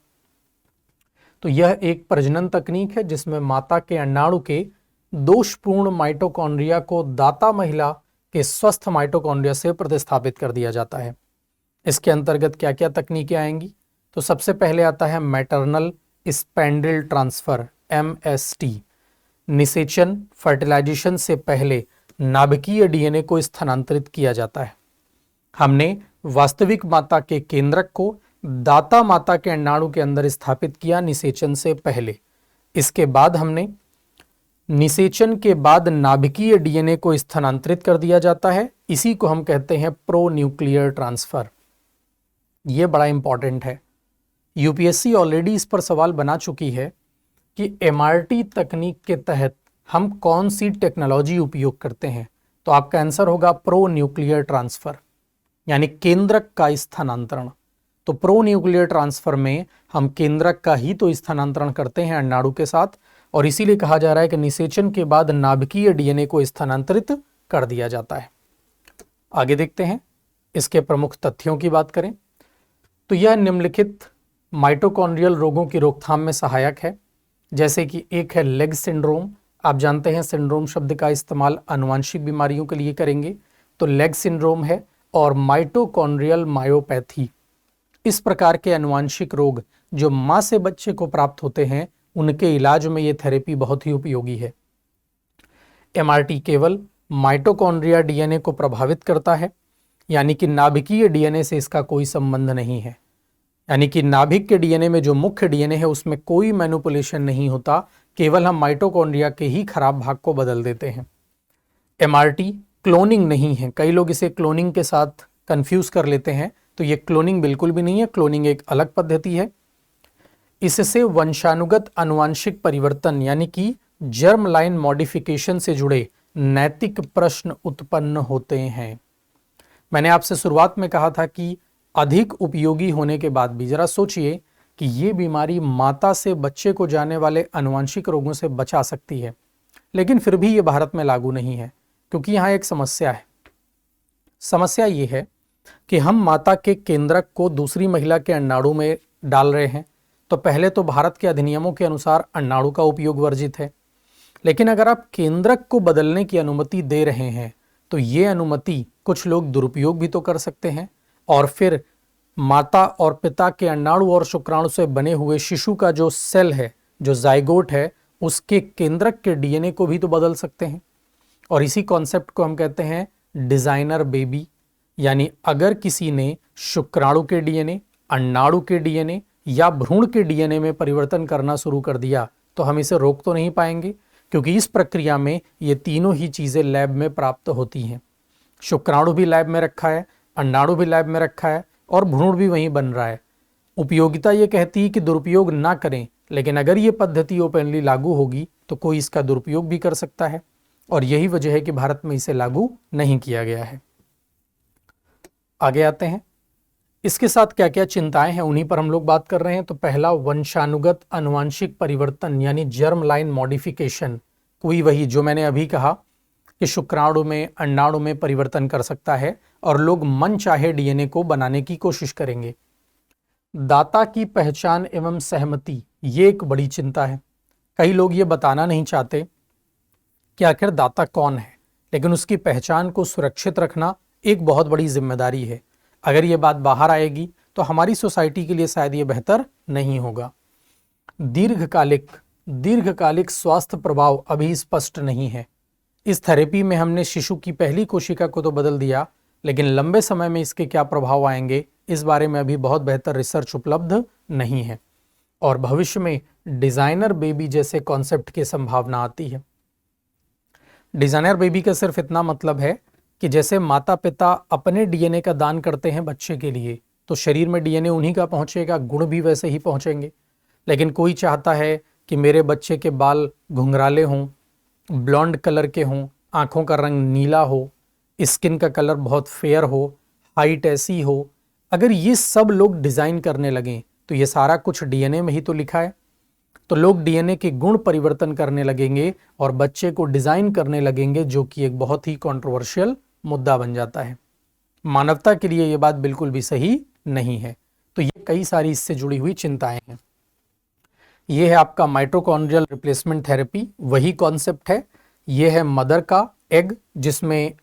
तो यह एक प्रजनन तकनीक है जिसमें माता के अंडाणु के दोषपूर्ण माइटोकॉन्ड्रिया को दाता महिला के स्वस्थ माइटोकॉन्ड्रिया से प्रतिस्थापित कर दिया जाता है। इसके अंतर्गत क्या क्या तकनीकें आएंगी? तो सबसे पहले आता है मैटरनल स्पेंडल ट्रांसफर, MST। निषेचन, फर्टिलाइजेशन से पहले नाभिकीय डीएनए को स्थानांतरित किया जाता है। हमने वास्तविक माता के केंद्रक को दाता माता के अंडाणु के अंदर स्थापित किया निषेचन से पहले। इसके बाद हमने निषेचन के बाद नाभिकीय डीएनए को स्थानांतरित कर दिया जाता है। इसी को हम कहते हैं प्रो न्यूक्लियर ट्रांसफर। यह बड़ा इंपॉर्टेंट है। यूपीएससी ऑलरेडी इस पर सवाल बना चुकी है कि एमआरटी तकनीक के तहत हम कौन सी टेक्नोलॉजी उपयोग करते हैं। तो आपका आंसर होगा प्रो न्यूक्लियर ट्रांसफर, यानी केंद्रक का स्थानांतरण। तो प्रो न्यूक्लियर ट्रांसफर में हम केंद्रक का ही तो स्थानांतरण करते हैं अंडाणु के साथ, और इसीलिए कहा जा रहा है कि निषेचन के बाद नाभिकीय डीएनए को स्थानांतरित कर दिया जाता है। आगे देखते हैं इसके प्रमुख तथ्यों की बात करें तो यह निम्नलिखित माइटोकॉन्ड्रियल रोगों की रोकथाम में सहायक है, जैसे कि एक है लेग सिंड्रोम। आप जानते हैं सिंड्रोम शब्द का इस्तेमाल आनुवंशिक बीमारियों के लिए करेंगे, तो लेग सिंड्रोम है, और माइटोकॉन्ड्रियल मायोपैथी। इस प्रकार के आनुवंशिक रोग जो मां से बच्चे को प्राप्त होते हैं, उनके इलाज में ये थेरेपी बहुत ही उपयोगी है। एमआरटी केवल माइटोकॉन्ड्रिया डीएनए को प्रभावित करता है, यानी कि नाभिकीय डीएनए से इसका कोई संबंध नहीं है। यानी कि नाभिक के डीएनए में जो मुख्य डीएनए है उसमें कोई मैनिपुलेशन नहीं होता, केवल हम माइटोकॉन्ड्रिया के ही खराब भाग को बदल देते हैं। एमआरटी क्लोनिंग नहीं है। कई लोग इसे क्लोनिंग के साथ कंफ्यूज कर लेते हैं, तो ये क्लोनिंग बिल्कुल भी नहीं है। क्लोनिंग एक अलग पद्धति है। इससे वंशानुगत आनुवंशिक परिवर्तन यानी कि जर्म लाइन मॉडिफिकेशन से जुड़े नैतिक प्रश्न उत्पन्न होते हैं। मैंने आपसे शुरुआत में कहा था कि अधिक उपयोगी होने के बाद भी जरा सोचिए कि ये बीमारी माता से बच्चे को जाने वाले आनुवंशिक रोगों से बचा सकती है, लेकिन फिर भी ये भारत में लागू नहीं है, क्योंकि यहाँ एक समस्या है। समस्या ये है कि हम माता के केंद्रक को दूसरी महिला के अंडाणु में डाल रहे हैं। तो पहले तो भारत के अधिनियमों के अनुसार अंडाणु का उपयोग वर्जित है, लेकिन अगर आप केंद्रक को बदलने की अनुमति दे रहे हैं तो ये अनुमति कुछ लोग दुरुपयोग भी तो कर सकते हैं, और फिर माता और पिता के अंडाणु और शुक्राणु से बने हुए शिशु का जो सेल है, जो जाइगोट है, उसके केंद्रक के डीएनए को भी तो बदल सकते हैं। और इसी कॉन्सेप्ट को हम कहते हैं डिजाइनर बेबी। यानी अगर किसी ने शुक्राणु के डीएनए, अंडाणु के डीएनए या भ्रूण के डीएनए में परिवर्तन करना शुरू कर दिया तो हम इसे रोक तो नहीं पाएंगे, क्योंकि इस प्रक्रिया में ये तीनों ही चीजें लैब में प्राप्त होती हैं। शुक्राणु भी लैब में रखा है, अंडाणु भी लैब में रखा है, और भ्रूण भी वहीं बन रहा है। उपयोगिता ये कहती है कि दुरुपयोग ना करें, लेकिन अगर ये पद्धति ओपनली लागू होगी तो कोई इसका दुरुपयोग भी कर सकता है, और यही वजह है कि भारत में इसे लागू नहीं किया गया है। आगे आते हैं, इसके साथ क्या क्या चिंताएं हैं उन्हीं पर हम लोग बात कर रहे हैं। तो पहला, वंशानुगत आनुवंशिक परिवर्तन यानी जर्म लाइन मॉडिफिकेशन। कोई वही जो मैंने अभी कहा कि शुक्राणु में, अंडाणु में परिवर्तन कर सकता है, और लोग मन चाहे डीएनए को बनाने की कोशिश करेंगे। दाता की पहचान एवं सहमति, ये एक बड़ी चिंता है। कई लोग ये बताना नहीं चाहते कि आखिर दाता कौन है, लेकिन उसकी पहचान को सुरक्षित रखना एक बहुत बड़ी जिम्मेदारी है। अगर ये बात बाहर आएगी तो हमारी सोसाइटी के लिए शायद ये बेहतर नहीं होगा। दीर्घकालिक स्वास्थ्य प्रभाव अभी स्पष्ट नहीं है। इस थेरेपी में हमने शिशु की पहली कोशिका को तो बदल दिया, लेकिन लंबे समय में इसके क्या प्रभाव आएंगे इस बारे में अभी बहुत बेहतर रिसर्च उपलब्ध नहीं है, और भविष्य में डिजाइनर बेबी जैसे कॉन्सेप्ट की संभावना आती है। डिजाइनर बेबी का सिर्फ इतना मतलब है कि जैसे माता पिता अपने डीएनए का दान करते हैं बच्चे के लिए, तो शरीर में डीएनए उन्हीं का पहुंचेगा, गुण भी वैसे ही पहुंचेंगे। लेकिन कोई चाहता है कि मेरे बच्चे के बाल घुंघराले हों, ब्लॉन्ड कलर के हों, आंखों का रंग नीला हो, स्किन का कलर बहुत फेयर हो, हाइट ऐसी हो। अगर ये सब लोग डिज़ाइन करने लगें तो ये सारा कुछ डीएनए में ही तो लिखा है, तो लोग डीएनए के गुण परिवर्तन करने लगेंगे और बच्चे को डिज़ाइन करने लगेंगे, जो कि एक बहुत ही कंट्रोवर्शियल मुद्दा बन जाता है। मानवता के लिए ये बात बिल्कुल भी सही नहीं है। तो ये कई सारी इससे जुड़ी हुई चिंताएं हैं। ये है आपका माइटोकॉन्ड्रियल रिप्लेसमेंट थेरेपी, वही कॉन्सेप्ट है। ये है मदर का एग, जिसमें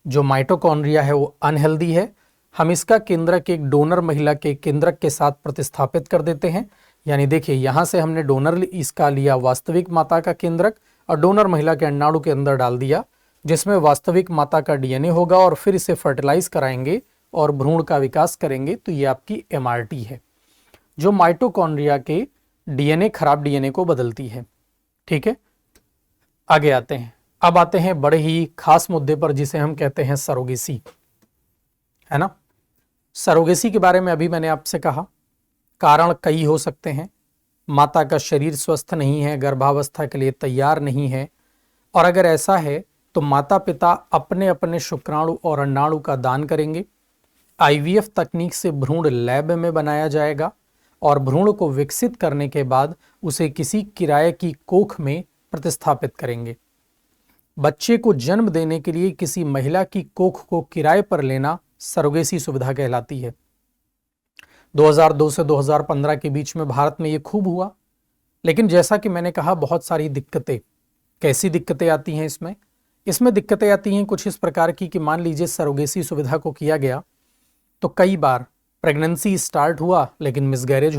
जो माइटोकॉन्ड्रिया है वो अनहेल्दी है। हम इसका केंद्रक एक डोनर महिला के केंद्रक के साथ प्रतिस्थापित कर देते हैं। यानी देखिए, यहाँ से हमने डोनर इसका लिया वास्तविक माता का केंद्रक, और डोनर महिला के अंडाणु के अंदर डाल दिया, जिसमें वास्तविक माता का डीएनए होगा, और फिर इसे फर्टिलाइज कराएंगे और भ्रूण का विकास करेंगे, तो ये आपकी एमआरटी है जो माइटोकॉन्ड्रिया के डीएनए, खराब डीएनए को बदलती है। ठीक है, आगे आते हैं। अब आते हैं बड़े ही खास मुद्दे पर जिसे हम कहते हैं सरोगेसी, है ना। सरोगेसी के बारे में अभी मैंने आपसे कहा, कारण कई हो सकते हैं। माता का शरीर स्वस्थ नहीं है, गर्भावस्था के लिए तैयार नहीं है, और अगर ऐसा है तो माता पिता अपने अपने शुक्राणु और अंडाणु का दान करेंगे। आईवीएफ तकनीक से भ्रूण लैब में बनाया जाएगा और भ्रूण को विकसित करने के बाद उसे किसी किराए की कोख में प्रतिस्थापित करेंगे। बच्चे को जन्म देने के लिए किसी महिला की कोख को किराए पर लेना सरोगेसी सुविधा कहलाती है। 2002 से 2015 के बीच में भारत में ये खूब हुआ, लेकिन जैसा कि मैंने कहा बहुत सारी दिक्कतें। कैसी दिक्कतें आती हैं इसमें दिक्कतें आती हैं कुछ इस प्रकार की कि मान लीजिए सरोगेसी सुविधा को किया गया तो कई बार प्रेगनेंसी स्टार्ट हुआ लेकिन मिसगैरेज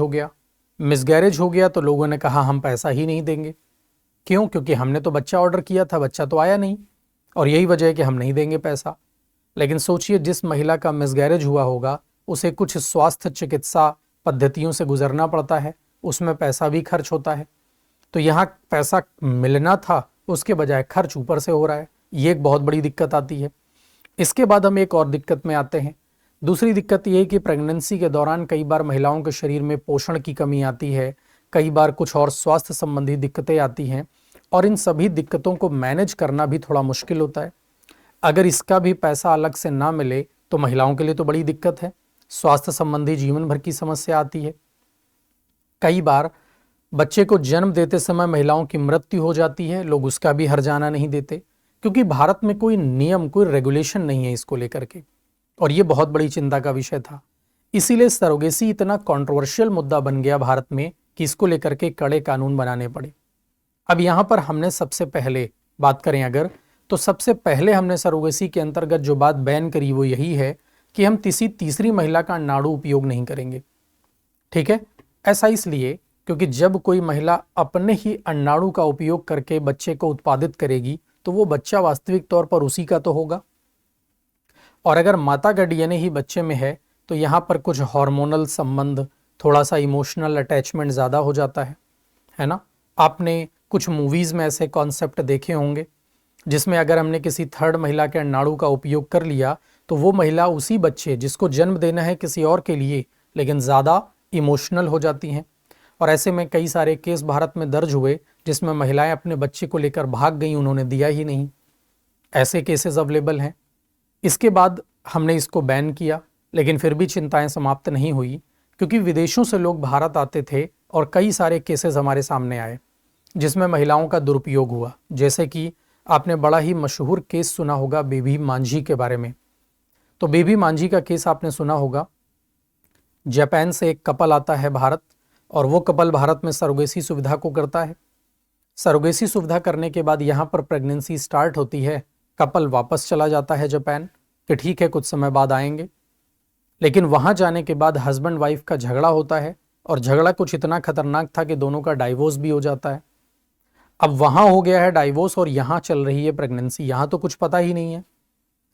हो गया तो लोगों ने कहा हम पैसा ही नहीं देंगे। क्यों? क्योंकि हमने तो बच्चा ऑर्डर किया था, बच्चा तो आया नहीं, और यही वजह है कि हम नहीं देंगे पैसा। लेकिन सोचिए, जिस महिला का मिसगैरेज हुआ होगा उसे कुछ स्वास्थ्य चिकित्सा पद्धतियों से गुजरना पड़ता है, उसमें पैसा भी खर्च होता है। तो यहाँ पैसा मिलना था, उसके बजाय खर्च ऊपर से हो रहा है। ये एक बहुत बड़ी दिक्कत आती है। इसके बाद हम एक और दिक्कत में आते हैं। दूसरी दिक्कत ये है कि प्रेगनेंसी के दौरान कई बार महिलाओं के शरीर में पोषण की कमी आती है, कई बार कुछ और स्वास्थ्य संबंधी दिक्कतें आती हैं, और इन सभी दिक्कतों को मैनेज करना भी थोड़ा मुश्किल होता है। अगर इसका भी पैसा अलग से ना मिले तो महिलाओं के लिए तो बड़ी दिक्कत है, स्वास्थ्य संबंधी जीवन भर की समस्या आती है। कई बार बच्चे को जन्म देते समय महिलाओं की मृत्यु हो जाती है, लोग उसका भी हर्जाना नहीं देते, क्योंकि भारत में कोई नियम, कोई रेगुलेशन नहीं है इसको लेकर के, और ये बहुत बड़ी चिंता का विषय था। इसीलिए सरोगेसी इतना कंट्रोवर्शियल मुद्दा बन गया भारत में कि इसको लेकर के कड़े कानून बनाने पड़े। अब यहाँ पर हमने सबसे पहले बात करें अगर, तो सबसे पहले हमने सरोगेसी के अंतर्गत जो बात बैन करी वो यही है कि हम किसी तीसरी महिला का अंडाणु उपयोग नहीं करेंगे। ठीक है, ऐसा इसलिए क्योंकि जब कोई महिला अपने ही अंडाणु का उपयोग करके बच्चे को उत्पादित करेगी तो वो बच्चा वास्तविक तौर पर उसी का तो होगा, और अगर माता का डीएनए ही बच्चे में है तो यहाँ पर कुछ हार्मोनल संबंध, थोड़ा सा इमोशनल अटैचमेंट ज़्यादा हो जाता है ना। आपने कुछ मूवीज़ में ऐसे कॉन्सेप्ट देखे होंगे जिसमें अगर हमने किसी थर्ड महिला के अंडाणु का उपयोग कर लिया तो वो महिला उसी बच्चे जिसको जन्म देना है किसी और के लिए, लेकिन ज़्यादा इमोशनल हो जाती हैं। और ऐसे में कई सारे केस भारत में दर्ज हुए जिसमें महिलाएं अपने बच्चे को लेकर भाग गई, उन्होंने दिया ही नहीं। ऐसे केसेस अवेलेबल हैं। इसके बाद हमने इसको बैन किया, लेकिन फिर भी चिंताएं समाप्त नहीं हुई, क्योंकि विदेशों से लोग भारत आते थे और कई सारे केसेस हमारे सामने आए जिसमें महिलाओं का दुरुपयोग हुआ। जैसे कि आपने बड़ा ही मशहूर केस सुना होगा बेबी मांझी के बारे में। तो बेबी मांझी का केस आपने सुना होगा। जापान से एक कपल आता है भारत, और वो कपल भारत में सरोगेसी सुविधा को करता है। सरोगेसी सुविधा करने के बाद यहाँ पर प्रेगनेंसी स्टार्ट होती है, कपल वापस चला जाता है जापान कि ठीक है कुछ समय बाद आएंगे। लेकिन वहाँ जाने के बाद हस्बैंड वाइफ का झगड़ा होता है, और झगड़ा कुछ इतना खतरनाक था कि दोनों का डाइवोर्स भी हो जाता है। अब वहाँ हो गया है डाइवोर्स और यहाँ चल रही है प्रेगनेंसी, यहाँ तो कुछ पता ही नहीं है।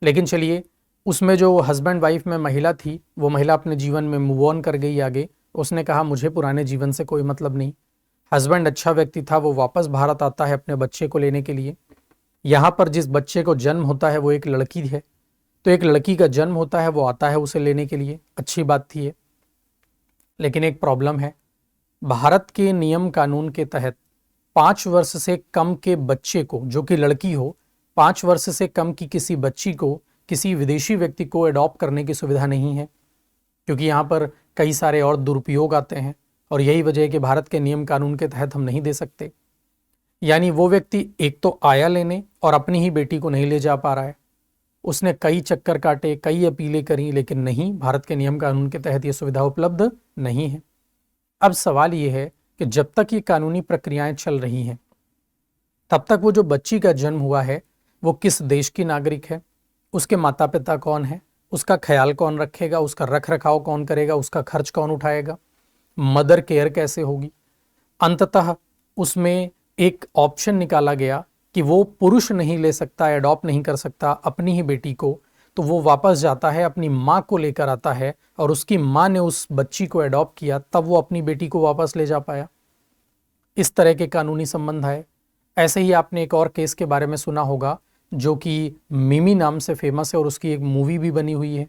लेकिन चलिए, उसमें जो हस्बैंड वाइफ में महिला थी वो महिला अपने जीवन में मूव ऑन कर गई आगे। उसने कहा मुझे पुराने जीवन से कोई मतलब नहीं। हस्बैंड अच्छा व्यक्ति था, वो वापस भारत आता है अपने बच्चे को लेने के लिए। यहाँ पर जिस बच्चे को जन्म होता है वो एक लड़की है, तो एक लड़की का जन्म होता है, वो आता है उसे लेने के लिए, अच्छी बात थी ये। लेकिन एक प्रॉब्लम है, भारत के नियम कानून के तहत 5 वर्ष से कम के बच्चे को, जो कि लड़की हो, 5 वर्ष से कम की किसी बच्ची को किसी विदेशी व्यक्ति को अडॉप्ट करने की सुविधा नहीं है, क्योंकि यहाँ पर कई सारे और दुरुपयोग आते हैं, और यही वजह है कि भारत के नियम कानून के तहत हम नहीं दे सकते। यानी वो व्यक्ति एक तो आया लेने और अपनी ही बेटी को नहीं ले जा पा रहा है। उसने कई चक्कर काटे, कई अपीलें करी, लेकिन नहीं, भारत के नियम कानून के तहत ये सुविधा उपलब्ध नहीं है। अब सवाल ये है कि जब तक ये कानूनी प्रक्रियाएं चल रही हैं तब तक वो जो बच्ची का जन्म हुआ है वो किस देश की नागरिक है, उसके माता पिता कौन है, उसका ख्याल कौन रखेगा, उसका रख रखाव कौन करेगा, उसका खर्च कौन उठाएगा, मदर केयर कैसे होगी। अंततः उसमें एक ऑप्शन निकाला गया कि वो पुरुष नहीं ले सकता, अडॉप्ट नहीं कर सकता अपनी ही बेटी को, तो वो वापस जाता है, अपनी माँ को लेकर आता है और उसकी माँ ने उस बच्ची को अडॉप्ट किया, तब वो अपनी बेटी को वापस ले जा पाया। इस तरह के कानूनी संबंध है। ऐसे ही आपने एक और केस के बारे में सुना होगा जो कि मिमी नाम से फेमस है और उसकी एक मूवी भी बनी हुई है।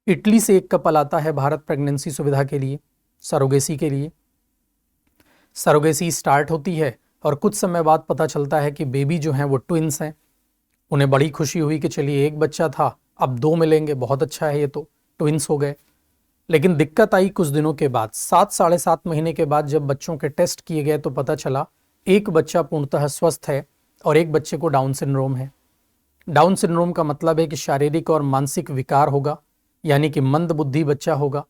इटली से एक कपल आता है भारत प्रेगनेंसी सुविधा के लिए, सरोगेसी के लिए। सरोगेसी स्टार्ट होती है और कुछ समय बाद पता चलता है कि बेबी जो हैं वो ट्विंस हैं। उन्हें बड़ी खुशी हुई कि चलिए एक बच्चा था, अब 2 मिलेंगे, बहुत अच्छा है, ये तो ट्विंस हो गए। लेकिन दिक्कत आई कुछ दिनों के बाद, 7 साढ़े 7 महीने के बाद जब बच्चों के टेस्ट किए गए तो पता चला एक बच्चा पूर्णतः स्वस्थ है और एक बच्चे को डाउन सिंड्रोम है। डाउन सिंड्रोम का मतलब है कि शारीरिक और मानसिक विकार होगा, यानी कि मंदबुद्धि बच्चा होगा।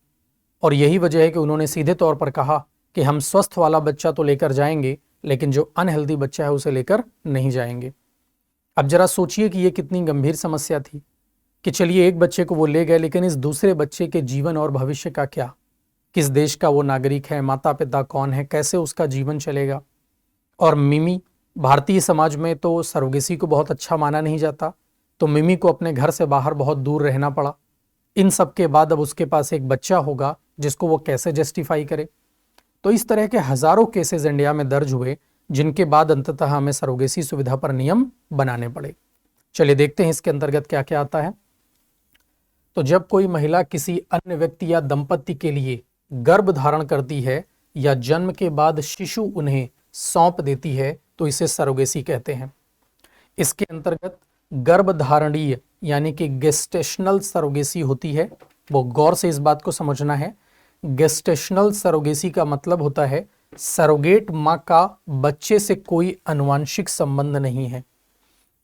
और यही वजह है कि उन्होंने सीधे तौर पर कहा कि हम स्वस्थ वाला बच्चा तो लेकर जाएंगे, लेकिन जो अनहेल्दी बच्चा है उसे लेकर नहीं जाएंगे। अब जरा सोचिए कि यह कितनी गंभीर समस्या थी कि चलिए एक बच्चे को वो ले गए, लेकिन इस दूसरे बच्चे के जीवन और भविष्य का क्या? किस देश का वो नागरिक है, माता पिता कौन है, कैसे उसका जीवन चलेगा? और मिमी, भारतीय समाज में तो सरोगेसी को बहुत अच्छा माना नहीं जाता, तो मिमी को अपने घर से बाहर बहुत दूर रहना पड़ा। इन सब के बाद अब उसके पास एक बच्चा होगा जिसको वो कैसे जस्टिफाई करे? तो इस तरह के हजारों केसेस इंडिया में दर्ज हुए, जिनके बाद अंततः हमें सरोगेसी सुविधा पर नियम बनाने पड़े। चलिए देखते हैं इसके अंतर्गत क्या क्या आता है। तो जब कोई महिला किसी अन्य व्यक्ति या दंपत्ति के लिए गर्भ धारण करती है या जन्म के बाद शिशु उन्हें सौंप देती है तो इसे सरोगेसी कहते हैं। इसके अंतर्गत गर्भधारणीय यानी कि गेस्टेशनल सरोगेसी होती है। वो गौर से इस बात को समझना है। गेस्टेशनल सरोगेसी का मतलब होता है सरोगेट मां का बच्चे से कोई आनुवंशिक संबंध नहीं है।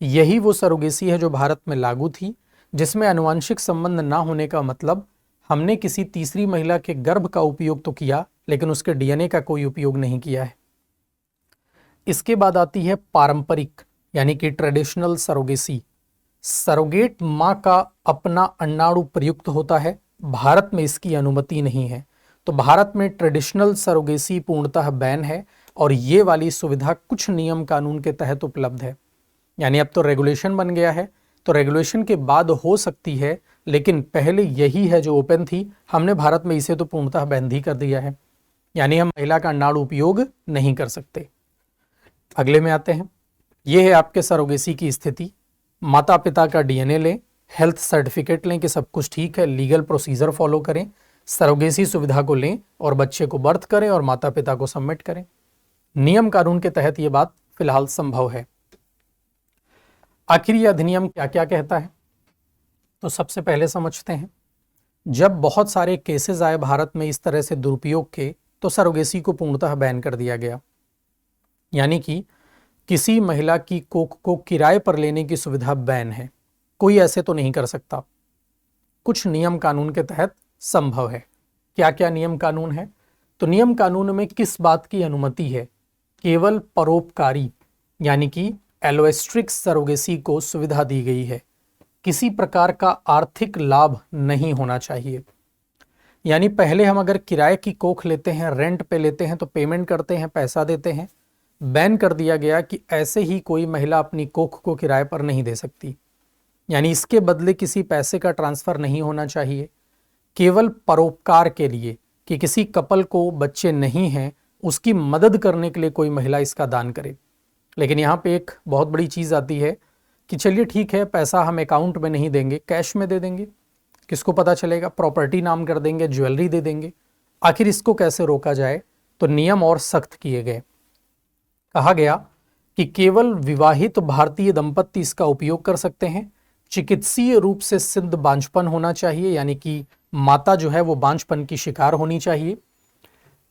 यही वो सरोगेसी है जो भारत में लागू थी, जिसमें आनुवंशिक संबंध ना होने का मतलब हमने किसी तीसरी महिला के गर्भ का उपयोग तो किया, लेकिन उसके डीएनए का कोई उपयोग नहीं किया है। इसके बाद आती है पारंपरिक यानी कि ट्रेडिशनल सरोगेसी। सरोगेट मां का अपना अंडाणु प्रयुक्त होता है, भारत में इसकी अनुमति नहीं है। तो भारत में ट्रेडिशनल सरोगेसी पूर्णतः बैन है और ये वाली सुविधा कुछ नियम कानून के तहत उपलब्ध है। यानी अब तो रेगुलेशन बन गया है, तो रेगुलेशन के बाद हो सकती है, लेकिन पहले यही है जो ओपन थी, हमने भारत में इसे तो पूर्णतः बैन ही कर दिया है। यानी हम महिला का अंडाणु उपयोग नहीं कर सकते। अगले में आते हैं। यह है आपके सरोगेसी की स्थिति। माता पिता का डीएनए लें, हेल्थ सर्टिफिकेट लें कि सब कुछ ठीक है, लीगल प्रोसीजर फॉलो करें, सरोगेसी सुविधा को लें और बच्चे को बर्थ करें और माता पिता को सबमिट करें। नियम कानून के तहत यह बात फिलहाल संभव है। आखिर यह अधिनियम क्या क्या कहता है, तो सबसे पहले समझते हैं। जब बहुत सारे केसेस आए भारत में इस तरह से दुरुपयोग के, तो सरोगेसी को पूर्णतः बैन कर दिया गया। यानी कि किसी महिला की कोख को किराए पर लेने की सुविधा बैन है, कोई ऐसे तो नहीं कर सकता। कुछ नियम कानून के तहत संभव है। क्या क्या नियम कानून है? तो नियम कानून में किस बात की अनुमति है? केवल परोपकारी यानी कि एलोएस्ट्रिक सरोगेसी को सुविधा दी गई है। किसी प्रकार का आर्थिक लाभ नहीं होना चाहिए। यानी पहले हम अगर किराए की कोख लेते हैं, रेंट पे लेते हैं, तो पेमेंट करते हैं, पैसा देते हैं। बैन कर दिया गया कि ऐसे ही कोई महिला अपनी कोख को किराए पर नहीं दे सकती। यानी इसके बदले किसी पैसे का ट्रांसफर नहीं होना चाहिए। केवल परोपकार के लिए कि किसी कपल को बच्चे नहीं हैं, उसकी मदद करने के लिए कोई महिला इसका दान करे। लेकिन यहाँ पे एक बहुत बड़ी चीज़ आती है कि चलिए ठीक है, पैसा हम अकाउंट में नहीं देंगे, कैश में दे देंगे। किसको पता चलेगा? प्रॉपर्टी नाम कर देंगे, ज्वेलरी दे देंगे। आखिर इसको कैसे रोका जाए? तो नियम और सख्त किए गए। कहा गया कि केवल विवाहित भारतीय दंपत्ति इसका उपयोग कर सकते हैं। चिकित्सीय रूप से सिद्ध बांझपन होना चाहिए, यानी कि माता जो है वो बांझपन की शिकार होनी चाहिए।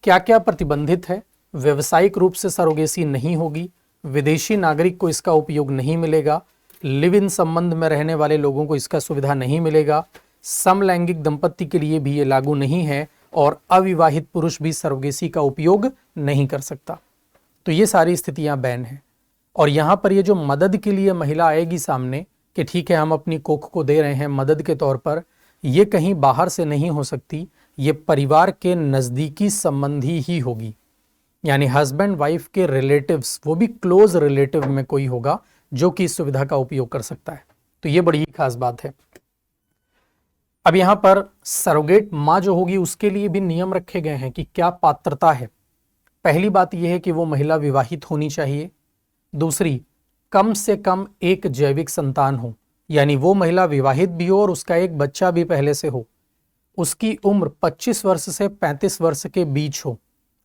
क्या क्या प्रतिबंधित है? व्यवसायिक रूप से सरोगेसी नहीं होगी, विदेशी नागरिक को इसका उपयोग नहीं मिलेगा, लिव इन संबंध में रहने वाले लोगों को इसका सुविधा नहीं मिलेगा, समलैंगिक दंपत्ति के लिए भी ये लागू नहीं है, और अविवाहित पुरुष भी सरोगेसी का उपयोग नहीं कर सकता। तो ये सारी स्थितियां बैन हैं। और यहाँ पर ये जो मदद के लिए महिला आएगी सामने कि ठीक है हम अपनी कोख को दे रहे हैं मदद के तौर पर, ये कहीं बाहर से नहीं हो सकती, ये परिवार के नज़दीकी संबंधी ही होगी। यानी हस्बैंड वाइफ के रिलेटिव्स, वो भी क्लोज रिलेटिव में कोई होगा जो कि इस सुविधा का उपयोग कर सकता है। तो ये बड़ी ही खास बात है। अब यहाँ पर सरोगेट माँ जो होगी उसके लिए भी नियम रखे गए हैं कि क्या पात्रता है। पहली बात यह है कि वो महिला विवाहित होनी चाहिए। दूसरी, कम से कम एक जैविक संतान हो, यानी वो महिला विवाहित भी हो और उसका एक बच्चा भी पहले से हो। उसकी उम्र 25 वर्ष से 35 वर्ष के बीच हो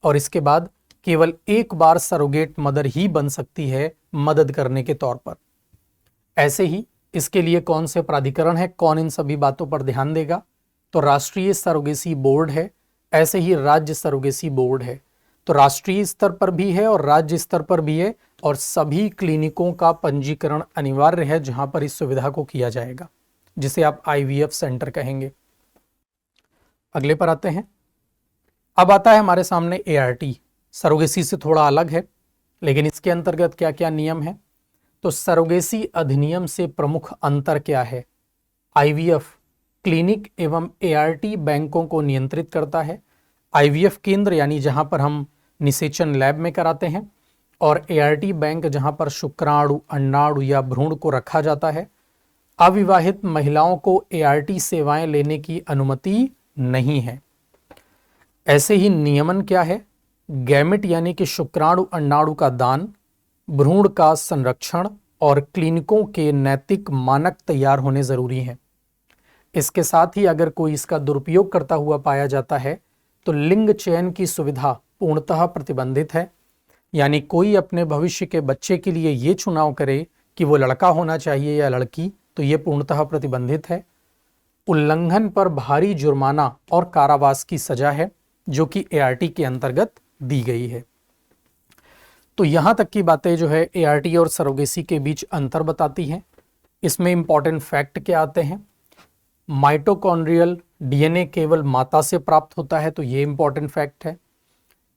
और इसके बाद केवल एक बार सरोगेट मदर ही बन सकती है मदद करने के तौर पर। ऐसे ही इसके लिए कौन से प्राधिकरण है, कौन इन सभी बातों पर ध्यान देगा? तो राष्ट्रीय सरोगेसी बोर्ड है, ऐसे ही राज्य सरोगेसी बोर्ड है। तो राष्ट्रीय स्तर पर भी है और राज्य स्तर पर भी है और सभी क्लिनिकों का पंजीकरण अनिवार्य है जहां पर इस सुविधा को किया जाएगा, जिसे आप IVF सेंटर कहेंगे। अगले पर आते हैं। अब आता है हमारे सामने ART। सरोगेसी से थोड़ा अलग है, लेकिन इसके अंतर्गत क्या क्या नियम है? तो सरोगेसी अधिनियम से प्रमुख अंतर क्या है? IVF क्लिनिक एवं ART बैंकों को नियंत्रित करता है। IVF केंद्र यानी जहां पर हम निषेचन लैब में कराते हैं, और ART बैंक जहां पर शुक्राणु, अंडाणु या भ्रूण को रखा जाता है। अविवाहित महिलाओं को ART सेवाएं लेने की अनुमति नहीं है। ऐसे ही नियमन क्या है? गैमेट यानी कि शुक्राणु अंडाणु का दान, भ्रूण का संरक्षण और क्लिनिकों के नैतिक मानक तैयार होने जरूरी हैं। इसके साथ ही अगर कोई इसका दुरुपयोग करता हुआ पाया जाता है तो लिंग चयन की सुविधा पूर्णतः प्रतिबंधित है, यानी कोई अपने भविष्य के बच्चे के लिए ये चुनाव करे कि वो लड़का होना चाहिए या लड़की, तो ये पूर्णतः प्रतिबंधित है। उल्लंघन पर भारी जुर्माना और कारावास की सजा है जो कि ART के अंतर्गत दी गई है। तो यहां तक की बातें जो है ART और सरोगेसी के बीच अंतर बताती हैं। इसमें इंपॉर्टेंट फैक्ट क्या आते हैं? माइटोकॉन्ड्रियल DNA केवल माता से प्राप्त होता है, तो ये इंपॉर्टेंट फैक्ट है।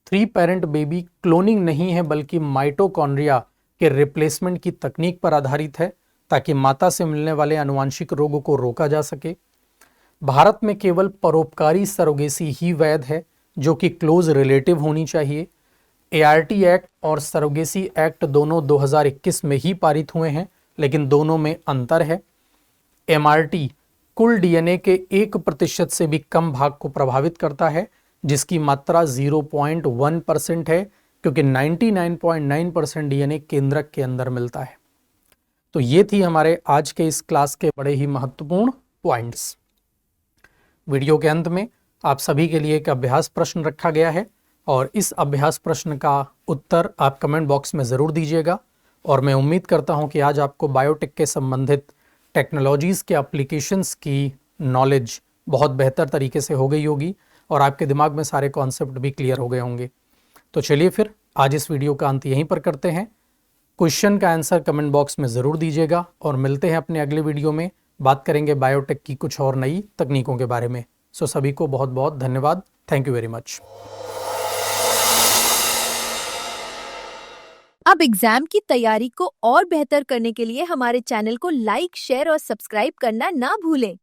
3 पेरेंट बेबी क्लोनिंग नहीं है बल्कि माइटोकॉन्ड्रिया के रिप्लेसमेंट की तकनीक पर आधारित है ताकि माता से मिलने वाले आनुवांशिक रोगों को रोका जा सके। भारत में केवल परोपकारी सरोगेसी ही वैध है जो कि क्लोज रिलेटिव होनी चाहिए। ART एक्ट और सरोगेसी एक्ट दोनों 2021 में ही पारित हुए हैं, लेकिन दोनों में अंतर है। MRT कुल DNA के 1% से भी कम भाग को प्रभावित करता है, जिसकी मात्रा 0.1% है, क्योंकि 99.9% DNA केंद्रक के अंदर मिलता है। तो ये थी हमारे आज के इस क्लास के बड़े ही महत्वपूर्ण पॉइंट्स। वीडियो के अंत में आप सभी के लिए एक अभ्यास प्रश्न रखा गया है और इस अभ्यास प्रश्न का उत्तर आप कमेंट बॉक्स में ज़रूर दीजिएगा। और मैं उम्मीद करता हूं कि आज आपको बायोटेक के संबंधित टेक्नोलॉजीज़ के एप्लीकेशंस की नॉलेज बहुत बेहतर तरीके से हो गई होगी और आपके दिमाग में सारे कॉन्सेप्ट भी क्लियर हो गए होंगे। तो चलिए फिर आज इस वीडियो का अंत यहीं पर करते हैं। क्वेश्चन का आंसर कमेंट बॉक्स में ज़रूर दीजिएगा और मिलते हैं अपने अगले वीडियो में। बात करेंगे बायोटेक की कुछ और नई तकनीकों के बारे में। सो सभी को बहुत बहुत धन्यवाद। Thank you very much. अब एग्जाम की तैयारी को और बेहतर करने के लिए हमारे चैनल को लाइक, शेयर और सब्सक्राइब करना ना भूलें।